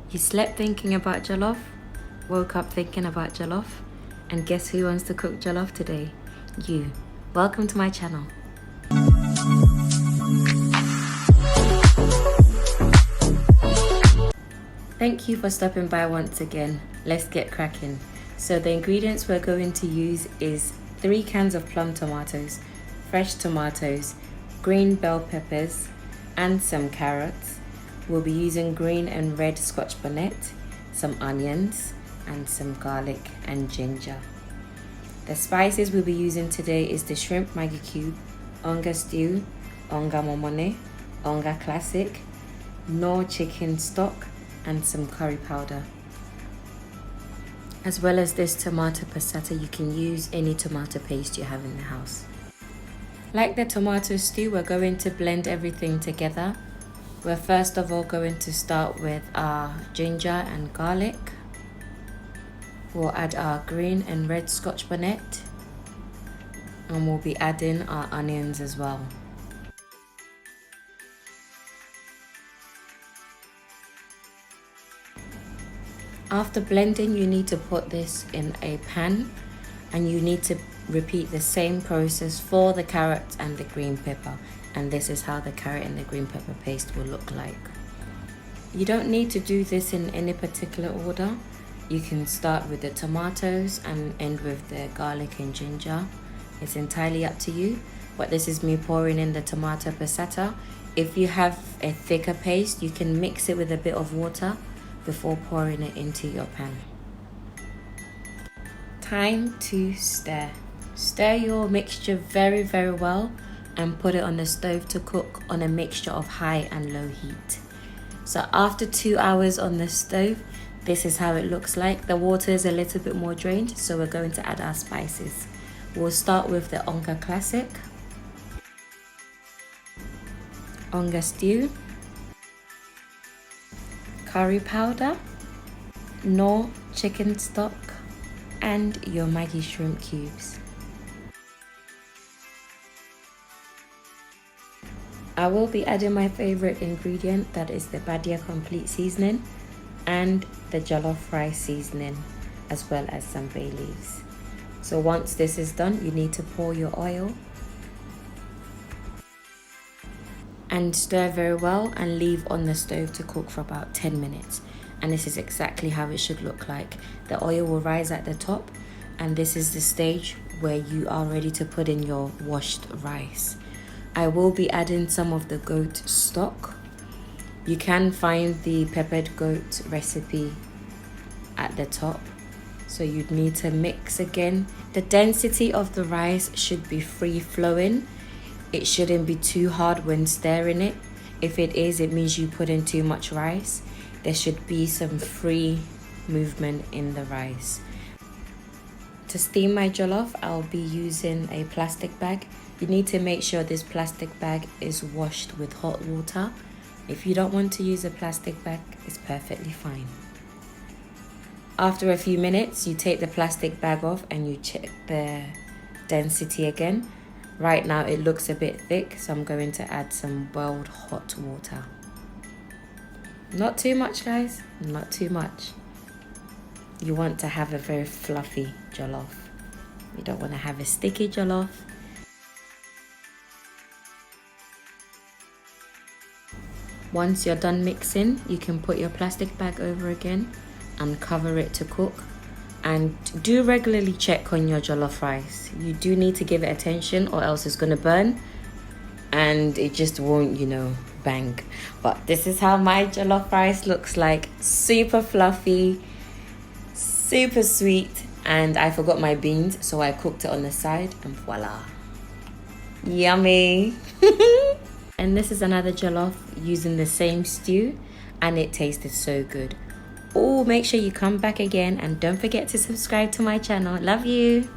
You slept thinking about jollof, woke up thinking about jollof, and guess who wants to cook jollof today? You. Welcome to my channel. Thank you for stopping by once again. Let's get cracking. So the ingredients we're going to use is 3 cans of plum tomatoes, fresh tomatoes, green bell peppers, and some carrots. We'll be using green and red Scotch bonnet, some onions, and some garlic and ginger. The spices we'll be using today is the shrimp Maggie cube, Onga stew, Onga momoni, Onga classic, Knorr chicken stock, and some curry powder. As well as this tomato passata, you can use any tomato paste you have in the house. Like the tomato stew, we're going to blend everything together. We're first of all going to start with our ginger and garlic. We'll add our green and red Scotch bonnet, and we'll be adding our onions as well. After blending, you need to put this in a pan, and you need to repeat the same process for the carrots and the green pepper. And this is how the carrot and the green pepper paste will look like. You don't need to do this in any particular order. You can start with the tomatoes and end with the garlic and ginger. It's entirely up to you, but this is me pouring in the tomato passata. If you have a thicker paste, you can mix it with a bit of water before pouring it into your pan. Time to stir. Stir your mixture very, very well and put it on the stove to cook on a mixture of high and low heat. So after 2 hours on the stove, this is how it looks like. The water is a little bit more drained, so we're going to add our spices. We'll start with the Onga classic, Onga stew, curry powder, Knorr chicken stock, and your Maggie shrimp cubes. I will be adding my favorite ingredient, that is the Badia complete seasoning and the jollof rice seasoning, as well as some bay leaves. So once this is done, you need to pour your oil and stir very well and leave on the stove to cook for about 10 minutes. And this is exactly how it should look like. The oil will rise at the top, and this is the stage where you are ready to put in your washed rice. I will be adding some of the goat stock. You can find the peppered goat recipe at the top. So you'd need to mix again. The density of the rice should be free flowing. It shouldn't be too hard when stirring it. If it is, it means you put in too much rice. There should be some free movement in the rice. To steam my jollof, I'll be using a plastic bag. You need to make sure this plastic bag is washed with hot water. If you don't want to use a plastic bag, it's perfectly fine. After a few minutes, you take the plastic bag off and you check the density again. Right now it looks a bit thick, so I'm going to add some boiled hot water. Not too much, guys, not too much. You want to have a very fluffy jollof. You don't want to have a sticky jollof. Once you're done mixing, you can put your plastic bag over again and cover it to cook. And do regularly check on your jollof rice. You do need to give it attention, or else it's going to burn and it just won't, bang. But this is how my jollof rice looks like. Super fluffy, super sweet, and I forgot my beans, so I cooked it on the side, and voila. Yummy. And this is another jollof using the same stew, and it tasted so good. Oh, make sure you come back again, and don't forget to subscribe to my channel. Love you.